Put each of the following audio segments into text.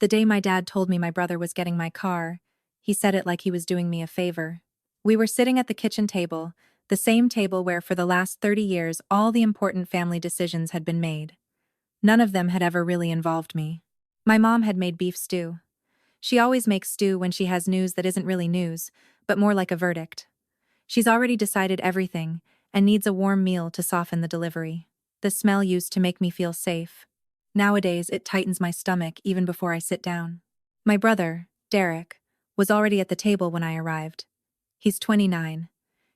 The day my dad told me my brother was getting my car, he said it like he was doing me a favor. We were sitting at the kitchen table, the same table where for the last 30 years all the important family decisions had been made. None of them had ever really involved me. My mom had made beef stew. She always makes stew when she has news that isn't really news, but more like a verdict. She's already decided everything and needs a warm meal to soften the delivery. The smell used to make me feel safe. Nowadays, it tightens my stomach even before I sit down. My brother, Derek, was already at the table when I arrived. He's 29.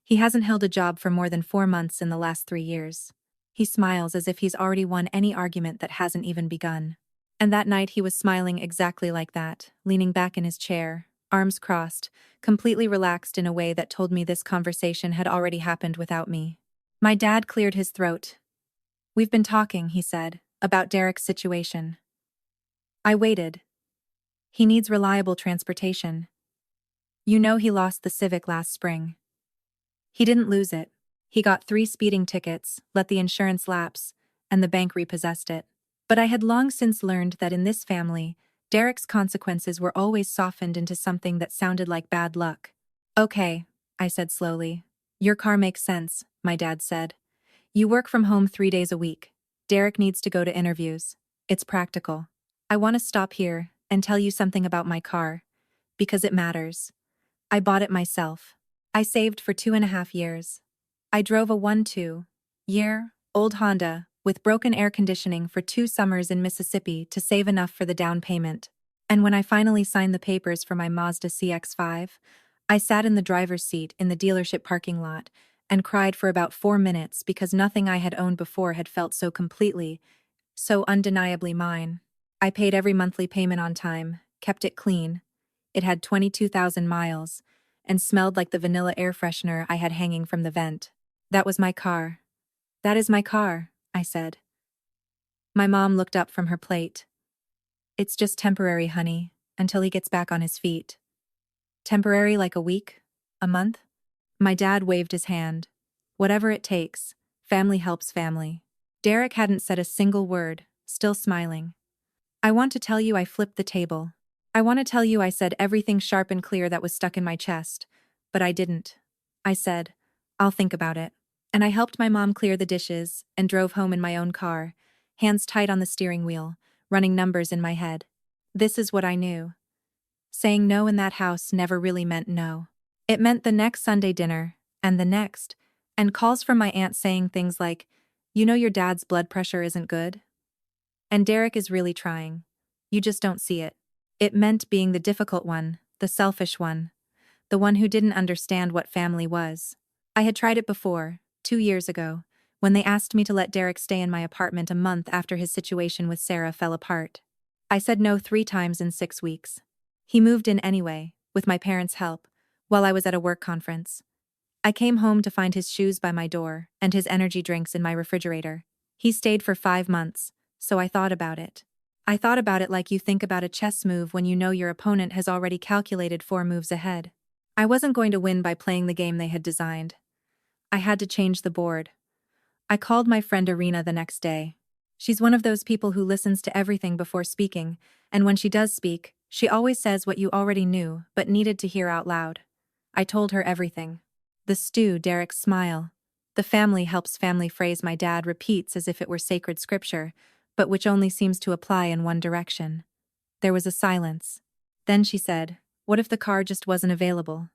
He hasn't held a job for more than 4 months in the last 3 years. He smiles as if he's already won any argument that hasn't even begun. And that night he was smiling exactly like that, leaning back in his chair, arms crossed, completely relaxed in a way that told me this conversation had already happened without me. My dad cleared his throat. "We've been talking," he said, "about Derek's situation." I waited. He needs reliable transportation. You know he lost the Civic last spring. He didn't lose it. He got 3 speeding tickets, let the insurance lapse, and the bank repossessed it. But I had long since learned that in this family, Derek's consequences were always softened into something that sounded like bad luck. "Okay," I said slowly. "Your car makes sense," my dad said. "You work from home 3 days a week. Derek needs to go to interviews. It's practical. I want to stop here and tell you something about my car, because it matters. I bought it myself. I saved for 2.5 years. I drove a 1-2-year-old Honda with broken air conditioning for 2 summers in Mississippi to save enough for the down payment. And when I finally signed the papers for my Mazda CX-5, I sat in the driver's seat in the dealership parking lot and cried for about 4 minutes because nothing I had owned before had felt so completely, so undeniably mine. I paid every monthly payment on time, kept it clean. It had 22,000 miles, and smelled like the vanilla air freshener I had hanging from the vent. That was my car. "That is my car," I said. My mom looked up from her plate. "It's just temporary, honey, until he gets back on his feet." "Temporary like a week? A month?" My dad waved his hand. "Whatever it takes. Family helps family." Derek hadn't said a single word, still smiling. I want to tell you I flipped the table. I want to tell you I said everything sharp and clear that was stuck in my chest, but I didn't. I said, "I'll think about it." And I helped my mom clear the dishes and drove home in my own car, hands tight on the steering wheel, running numbers in my head. This is what I knew. Saying no in that house never really meant no. It meant the next Sunday dinner, and the next, and calls from my aunt saying things like, "You know your dad's blood pressure isn't good? And Derek is really trying. You just don't see it." It meant being the difficult one, the selfish one, the one who didn't understand what family was. I had tried it before, 2 years ago, when they asked me to let Derek stay in my apartment a month after his situation with Sarah fell apart. I said no 3 times in 6 weeks. He moved in anyway, with my parents' help, while I was at a work conference. I came home to find his shoes by my door and his energy drinks in my refrigerator. He stayed for 5 months, so I thought about it. I thought about it like you think about a chess move when you know your opponent has already calculated 4 moves ahead. I wasn't going to win by playing the game they had designed. I had to change the board. I called my friend Irina the next day. She's one of those people who listens to everything before speaking, and when she does speak, she always says what you already knew but needed to hear out loud. I told her everything. The stew, Derek's smile. The family helps family phrase my dad repeats as if it were sacred scripture, but which only seems to apply in one direction. There was a silence. Then she said, "What if the car just wasn't available?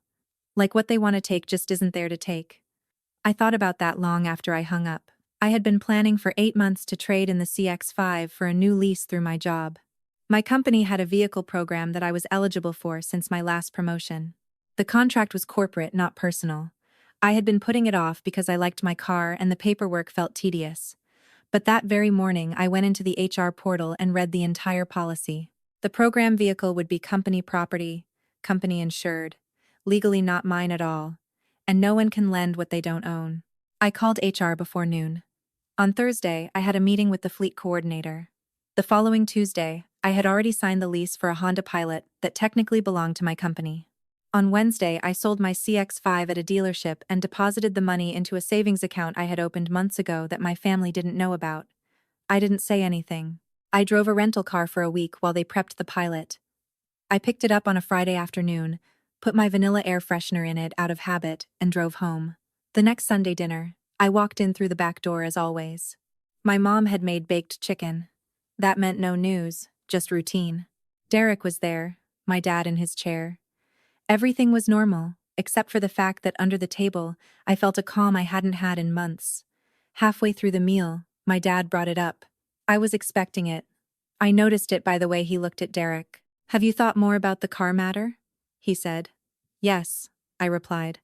Like what they want to take just isn't there to take?" I thought about that long after I hung up. I had been planning for 8 months to trade in the CX-5 for a new lease through my job. My company had a vehicle program that I was eligible for since my last promotion. The contract was corporate, not personal. I had been putting it off because I liked my car and the paperwork felt tedious. But that very morning I went into the HR portal and read the entire policy. The program vehicle would be company property, company insured, legally not mine at all, and no one can lend what they don't own. I called HR before noon. On Thursday, I had a meeting with the fleet coordinator. The following Tuesday, I had already signed the lease for a Honda Pilot that technically belonged to my company. On Wednesday, I sold my CX-5 at a dealership and deposited the money into a savings account I had opened months ago that my family didn't know about. I didn't say anything. I drove a rental car for a week while they prepped the pilot. I picked it up on a Friday afternoon, put my vanilla air freshener in it out of habit, and drove home. The next Sunday dinner, I walked in through the back door as always. My mom had made baked chicken. That meant no news, just routine. Derek was there, my dad in his chair. Everything was normal, except for the fact that under the table, I felt a calm I hadn't had in months. Halfway through the meal, my dad brought it up. I was expecting it. I noticed it by the way he looked at Derek. "Have you thought more about the car matter?" he said. "Yes," I replied.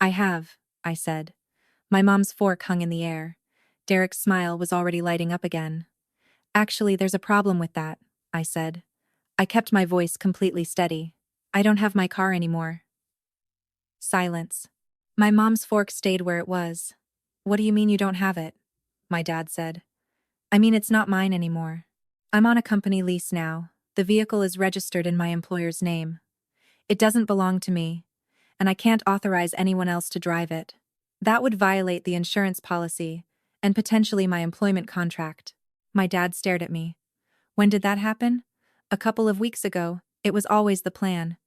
"I have," I said. My mom's fork hung in the air. Derek's smile was already lighting up again. "Actually, there's a problem with that," I said. I kept my voice completely steady. "I don't have my car anymore." Silence. My mom's fork stayed where it was. "What do you mean you don't have it?" my dad said. "I mean it's not mine anymore. I'm on a company lease now. The vehicle is registered in my employer's name. It doesn't belong to me, and I can't authorize anyone else to drive it. That would violate the insurance policy, and potentially my employment contract." My dad stared at me. "When did that happen?" "A couple of weeks ago. It was always the plan.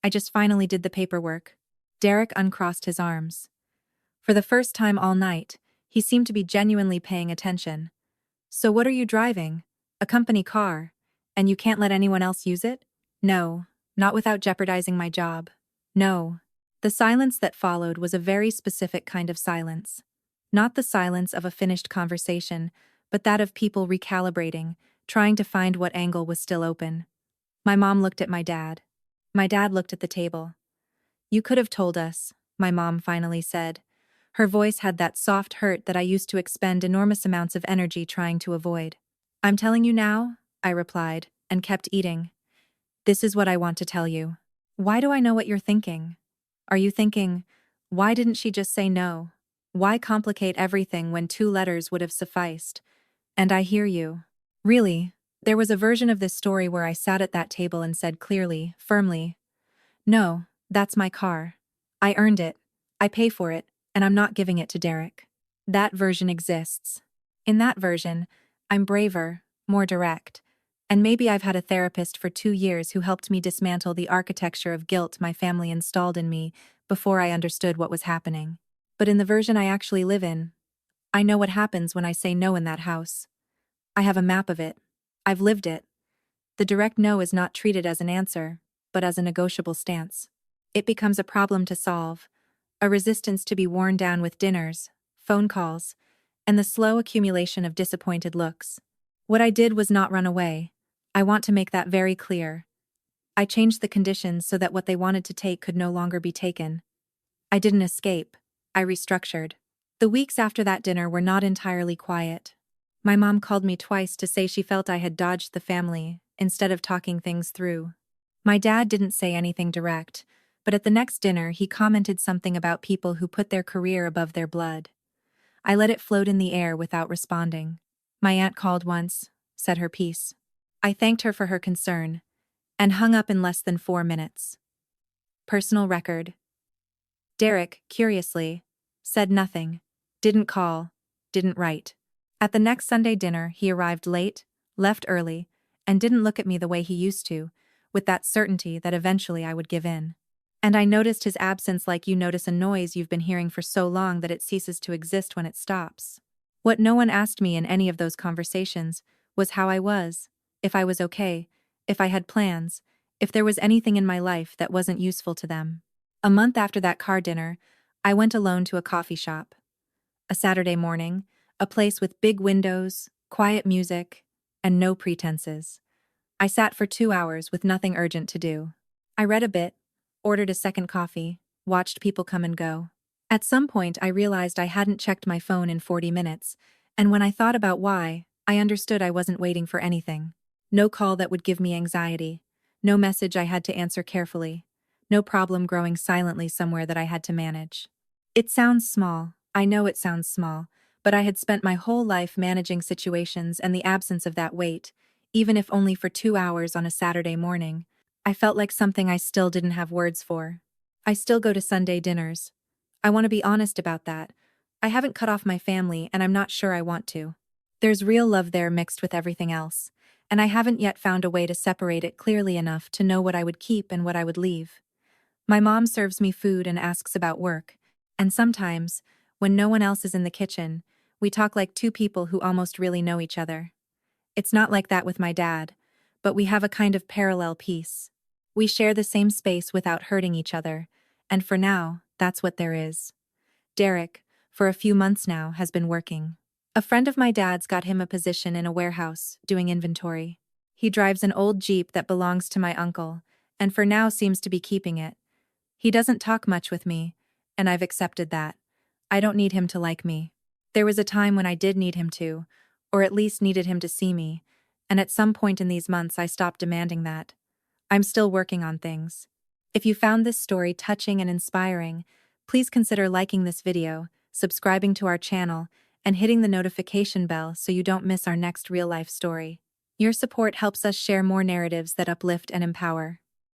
I just finally did the paperwork." Derek uncrossed his arms. For the first time all night, he seemed to be genuinely paying attention. "So what are you driving? A company car? And you can't let anyone else use it?" "No, not without jeopardizing my job. No." The silence that followed was a very specific kind of silence. Not the silence of a finished conversation, but that of people recalibrating, trying to find what angle was still open. My mom looked at my dad. My dad looked at the table. "You could have told us," my mom finally said. Her voice had that soft hurt that I used to expend enormous amounts of energy trying to avoid. "I'm telling you now," I replied, and kept eating. "This is what I want to tell you." "Why do I know what you're thinking?" Are you thinking, why didn't she just say no? Why complicate everything when 2 letters would have sufficed? And I hear you. Really, there was a version of this story where I sat at that table and said clearly, firmly, "No, that's my car. I earned it. I pay for it, and I'm not giving it to Derek." That version exists. In that version, I'm braver, more direct, and maybe I've had a therapist for 2 years who helped me dismantle the architecture of guilt my family installed in me before I understood what was happening. But in the version I actually live in, I know what happens when I say no in that house. I have a map of it. I've lived it. The direct no is not treated as an answer, but as a negotiable stance. It becomes a problem to solve, a resistance to be worn down with dinners, phone calls, and the slow accumulation of disappointed looks. What I did was not run away. I want to make that very clear. I changed the conditions so that what they wanted to take could no longer be taken. I didn't escape. I restructured. The weeks after that dinner were not entirely quiet. My mom called me twice to say she felt I had dodged the family, instead of talking things through. My dad didn't say anything direct, but at the next dinner he commented something about people who put their career above their blood. I let it float in the air without responding. My aunt called once, said her piece. I thanked her for her concern, and hung up in less than 4 minutes. Personal record. Derek, curiously, said nothing, didn't call, didn't write. At the next Sunday dinner, he arrived late, left early, and didn't look at me the way he used to, with that certainty that eventually I would give in. And I noticed his absence like you notice a noise you've been hearing for so long that it ceases to exist when it stops. What no one asked me in any of those conversations was how I was, if I was okay, if I had plans, if there was anything in my life that wasn't useful to them. A month after that car dinner, I went alone to a coffee shop. A Saturday morning, a place with big windows, quiet music, and no pretenses. I sat for 2 hours with nothing urgent to do. I read a bit, ordered a second coffee, watched people come and go. At some point, I realized I hadn't checked my phone in 40 minutes, and when I thought about why, I understood I wasn't waiting for anything. No call that would give me anxiety. No message I had to answer carefully. No problem growing silently somewhere that I had to manage. It sounds small. I know it sounds small, but I had spent my whole life managing situations, and the absence of that wait, even if only for 2 hours on a Saturday morning, I felt like something I still didn't have words for. I still go to Sunday dinners. I want to be honest about that. I haven't cut off my family, and I'm not sure I want to. There's real love there mixed with everything else, and I haven't yet found a way to separate it clearly enough to know what I would keep and what I would leave. My mom serves me food and asks about work, and sometimes, when no one else is in the kitchen, we talk like two people who almost really know each other. It's not like that with my dad, but we have a kind of parallel peace. We share the same space without hurting each other, and for now, that's what there is. Derek, for a few months now, has been working. A friend of my dad's got him a position in a warehouse, doing inventory. He drives an old Jeep that belongs to my uncle, and for now seems to be keeping it. He doesn't talk much with me, and I've accepted that. I don't need him to like me. There was a time when I did need him to, or at least needed him to see me, and at some point in these months I stopped demanding that. I'm still working on things. If you found this story touching and inspiring, please consider liking this video, subscribing to our channel, and hitting the notification bell so you don't miss our next real-life story. Your support helps us share more narratives that uplift and empower.